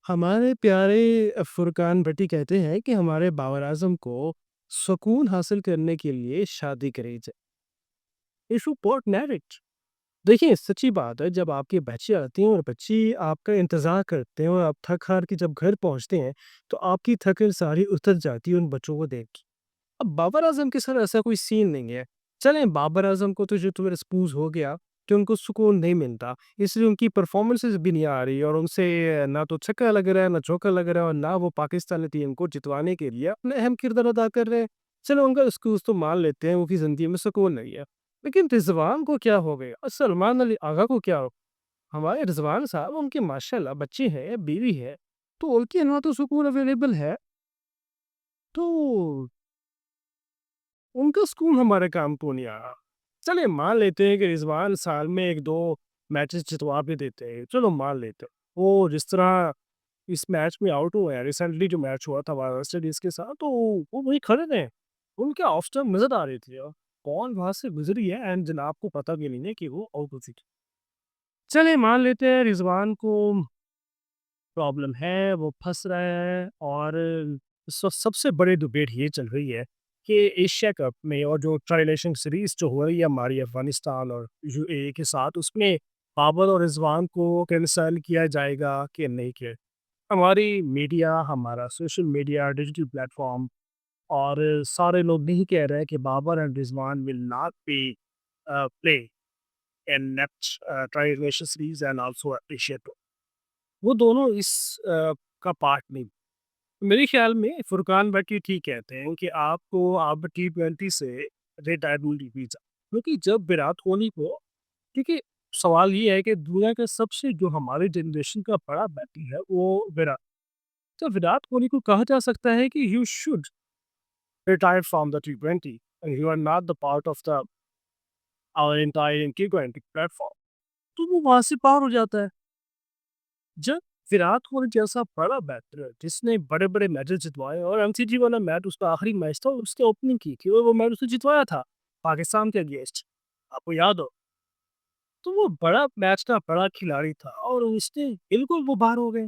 हमारे प्यारे फुरकान भट्टी कहते हैं कि हमारे बाबर आजम को सुकून हासिल करने के लिए शादी करी जाए। Issue pot marriage. देखिए सच्ची बात है, जब आपके बच्चे आते हैं और बच्ची आपका इंतजार करते हैं और आप थक हार के जब घर पहुंचते हैं तो आपकी थकन सारी उतर जाती है उन बच्चों को देख के। अब बाबर आज़म के साथ ऐसा कोई सीन नहीं है। चलें बाबर आज़म को तो जो तुम्हें एक्सपोज़ हो गया कि उनको सुकून नहीं मिलता, इसलिए उनकी परफ़ॉर्मेंसेज़ भी नहीं आ रही और उनसे ना तो छक्का लग रहा है, ना चौका लग रहा है और ना वो पाकिस्तानी टीम को जितवाने के लिए अपना अहम किरदार अदा कर रहे हैं। चलो उनका एक्सक्यूज़ तो मान लेते हैं, उनकी ज़िंदगी में सुकून नहीं है। लेकिन रिज़वान को क्या हो गया और सलमान अली आगा को क्या हो, हमारे रिज़वान साहब उनके माशाल्लाह बच्चे हैं, बीवी है, तो उनके यहाँ तो सुकून अवेलेबल है। तो उनका सुकून हमारे काम को नहीं आया। चलिए मान लेते हैं कि रिज़वान साल में 1-2 मैचेस जितवा भी देते हैं, चलो मान लेते हैं। वो जिस तरह इस मैच में आउट हुए हैं, रिसेंटली जो मैच हुआ था वेस्ट इंडीज़ के साथ, तो वो वहीं खड़े थे। उनके ऑफ स्टंप नज़र आ रही थी और बॉल वहाँ से गुज़री है एंड जनाब को पता भी नहीं है कि वो आउट हो चुकी। चलिए मान लेते हैं रिज़वान को प्रॉब्लम है, वो फँस रहा है और सबसे बड़ी डिबेट ये चल रही है कि एशिया कप में और जो ट्रायलेशन सीरीज़ जो हो रही है हमारी अफ़गानिस्तान और यूएई के साथ, उसमें बाबर और रिज़वान को कैंसल किया जाएगा कि नहीं किया। हमारी मीडिया, हमारा सोशल मीडिया, डिजिटल प्लेटफ़ॉर्म और सारे लोग यही कह रहे हैं कि Babar and Rizwan will not be play in next trination series and also Asia cup. वो दोनों इस का पार्ट नहीं। मेरे ख्याल में फुरकान भट्टी ठीक कहते हैं कि आपको अब टी20 से रिटायरमेंट ली जा, क्योंकि जब विराट कोहली को, क्योंकि सवाल ये है कि दुनिया का सबसे जो हमारी जनरेशन का बड़ा बैटर है वो विराट, तो विराट कोहली को कहा जा सकता है कि you should retire from the टी20 and you are not the part of the our entire टी20 प्लेटफॉर्म, तो वो वहां से पार हो जाता है। जब विराट कोहली जैसा बड़ा बैटर जिसने बड़े-बड़े मैचेस जितवाए और एमसीजी वाला मैच उसका आखिरी मैच था और उसने ओपनिंग की थी और वो मैच उसने जितवाया था, पाकिस्तान के अगेंस्ट, आपको याद हो? तो वो बड़ा मैच का बड़ा खिलाड़ी था और उसने बिल्कुल वो बाहर हो गए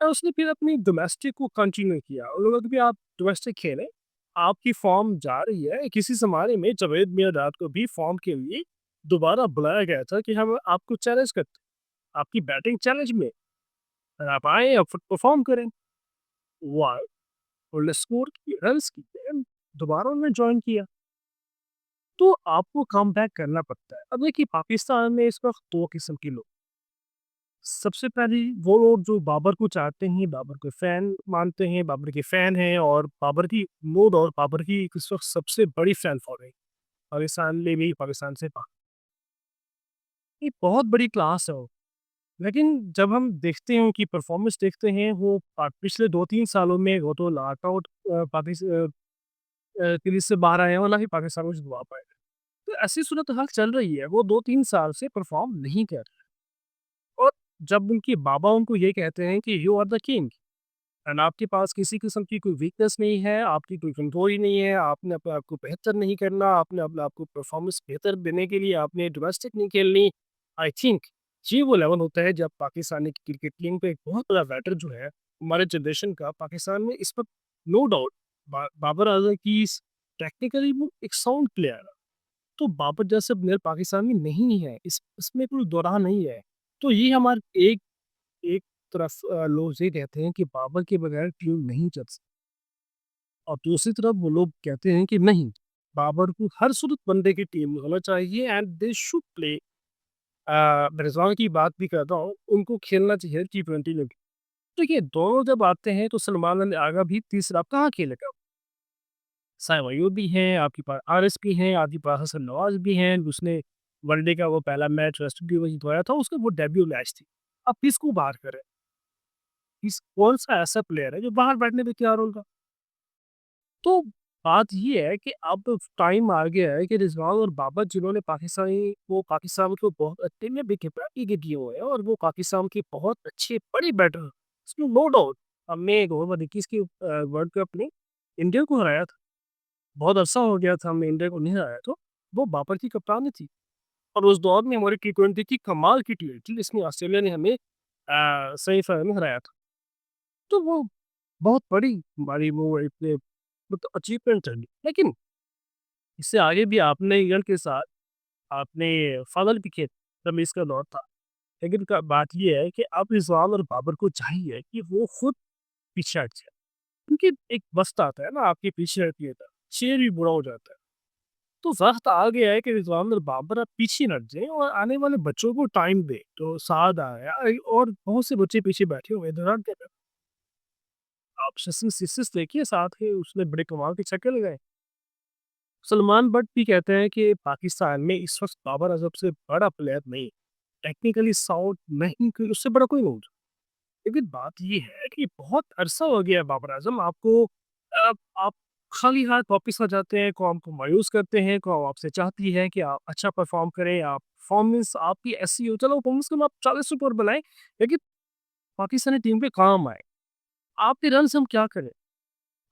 और उसने फिर अपनी डोमेस्टिक को कंटिन्यू किया और लोग भी आप डोमेस्टिक खेलें, आपकी फॉर्म जा रही है। किसी ज़माने में जावेद मियांदाद को भी फॉर्म के लिए दोबारा बुलाया गया था कि हम आपको चैलेंज करते हैं, आपकी बैटिंग चैलेंज में आप आएँ और फ परफ़ॉर्म करें। वो आए और स्कोर किए, रन्स किए, दोबारा उन्होंने जॉइन किया। तो आपको कमबैक करना पड़ता है। अब देखिए पाकिस्तान में इस वक़्त 2 किस्म के लोग, सबसे पहले वो लोग जो बाबर को चाहते हैं, बाबर को फ़ैन मानते हैं, बाबर के फ़ैन हैं और बाबर की नो डाउट बाबर की इस वक़्त सबसे बड़ी फ़ैन फॉलोइंग पाकिस्तान में भी, पाकिस्तान से बाहर। ये बहुत बड़ी क्लास है वो। लेकिन जब हम देखते हैं उनकी परफ़ॉर्मेंस देखते हैं, वो पिछले 2-3 सालों में वो तो नॉट आउट सीरीज़ से बाहर आए हैं और ना ही पाकिस्तान को जितवा पाए। तो ऐसी सूरत-हाल चल रही है, वो 2-3 साल से परफ़ॉर्म नहीं कर रहे और जब उनके बाबा उनको ये कहते हैं कि you are the king and आपके पास किसी किस्म की कोई वीकनेस नहीं है, आपकी कोई कमज़ोरी नहीं है, आपने अपने आप को बेहतर नहीं करना, आपने अपने आप को परफ़ॉर्मेंस बेहतर देने के लिए आपने डोमेस्टिक नहीं खेलनी। आई थिंक ये वो लेवल होता है जब पाकिस्तानी क्रिकेट टीम पे एक बहुत बड़ा बैटर जो है, हमारे जनरेशन का पाकिस्तान में इस वक़्त नो डाउट बाबर आज़म की इस टेक्निकली वो एक साउंड प्लेयर है। तो बाबर जैसे प्लेयर पाकिस्तान में नहीं है, इसमें कोई दौरान नहीं है। तो ये हमारे एक एक तरफ लोग ये कहते हैं कि बाबर के बगैर टीम नहीं चल सकती और दूसरी तरफ वो लोग कहते हैं कि नहीं, बाबर को हर सूरत वनडे की टीम में होना चाहिए and they should play. Rizwan की बात भी करता हूँ, उनको खेलना चाहिए टी20 में भी। देखिए दोनों जब आते हैं तो सलमान अली आगा भी तीसरा कहाँ खेलेगा? साइम अयूब भी हैं, आपके पास आरएस भी हैं, आपके पास हसन नवाज़ भी हैं, उसने वनडे का वो पहला मैच वेस्ट इंडीज़ में जितवाया था, उसका वो डेब्यू मैच थी। अब किसको बाहर करें? कौन-सा ऐसा प्लेयर है जो बाहर बैठने पे तैयार होगा? तो बात ये है कि अब टाइम आ गया है कि रिज़वान और बाबर जिन्होंने पाकिस्तान को बहुत अच्छे में बेखिफाती के दिए हुए हैं और वो पाकिस्तान के बहुत अच्छे बड़े बैटर हैं। इसमें नो डाउट। हमने 2021 की वर्ल्ड कप में इंडिया को हराया था। बहुत अरसा हो गया था हमने इंडिया को नहीं हराया, तो वो बाबर की कप्तानी थी और उस दौर में हमारी टी20 की कमाल की टीम थी जिसमें ऑस्ट्रेलिया ने हमें सेमीफाइनल में हराया था। तो वो बहुत बड़ी हमारी वो एक मतलब अचीवमेंट रही। लेकिन इससे आगे भी आपने इंग्लैंड के साथ आपने फाइनल भी खेला जब इसका दौर था। लेकिन का बात ये है कि अब रिज़वान और बाबर को चाहिए कि वो खुद पीछे हट जाए। क्योंकि एक वक़्त आता है ना आपके पीछे हटिए तो शेर भी बुरा हो जाता है। तो वक़्त आ गया है कि रिज़वान और बाबर अब पीछे हट जाएँ और आने वाले बच्चों को टाइम दें। तो साद आया और बहुत से बच्चे पीछे बैठे हुए हैं इधर आप सचिन सीरीज़ देखिए साथ के उसने बड़े कमाल के छक्के लगाए। सलमान बट भी कहते हैं कि पाकिस्तान में इस वक़्त बाबर आज़म से बड़ा प्लेयर नहीं, टेक्निकली साउंड नहीं कोई उससे बड़ा कोई नहीं। लेकिन बात ये है कि बहुत अरसा हो गया है बाबर आज़म आपको आप खाली हाथ वापस आ जाते हैं, कौम को मायूस करते हैं, कौम आपसे चाहती है कि आप अच्छा परफ़ॉर्म करें, आप परफ़ॉर्मेंस आपकी ऐसी हो चलो कम से कम आप 40 ऊपर बनाएँ, लेकिन पाकिस्तानी टीम के काम आए। आपके रन्स हम क्या करें?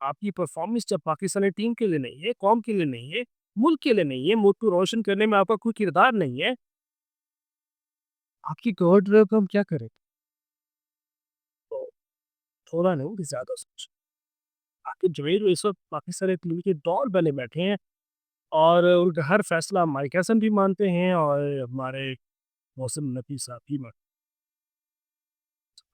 आपकी परफ़ॉर्मेंस जब पाकिस्तानी टीम के लिए नहीं है, कौम के लिए नहीं है, मुल्क के लिए नहीं है, मुल्क को रोशन करने में आपका कोई किरदार नहीं है, आपकी गॉड रहे तो हम क्या करें? तो थोड़ा नहीं ज़्यादा सोचें। आखिर जुबेर इस वक़्त पाकिस्तानी टीम के दौर बने बैठे हैं और उनका हर फैसला माइक हसन भी मानते हैं और हमारे मौसम नबी साहब भी मान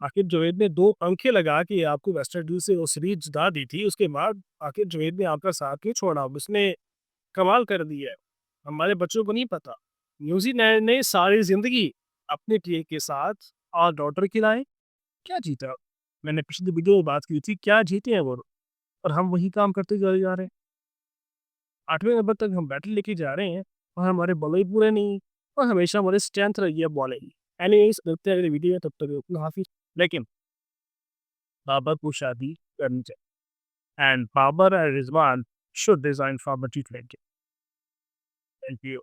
आखिर जुवैद ने 2 पंखे लगा के आपको वेस्ट इंडीज़ से वो सीरीज़ जिता दी थी, उसके बाद आखिर जुवैद ने आपका साथ नहीं छोड़ा, उसने कमाल कर दिया है। हमारे बच्चों को नहीं पता। न्यूज़ीलैंड ने सारी ज़िंदगी अपने टीम के साथ और डॉटर खिलाए, क्या जीता? मैंने पिछली वीडियो में बात की थी, क्या जीते हैं वो लोग और हम वही काम करते चले जा रहे हैं। 8वें नंबर तक हम बैटल लेके जा रहे हैं और हमारे बॉलर पूरे नहीं और हमेशा हमारी स्ट्रेंथ रही है बॉलिंग। एनीवेज़ मिलते हैं अगली वीडियो में, तब तक अपना हाफ़िज़। लेकिन बाबर को शादी करनी चाहिए and Babar and Rizwan should design for the T20. Thank you.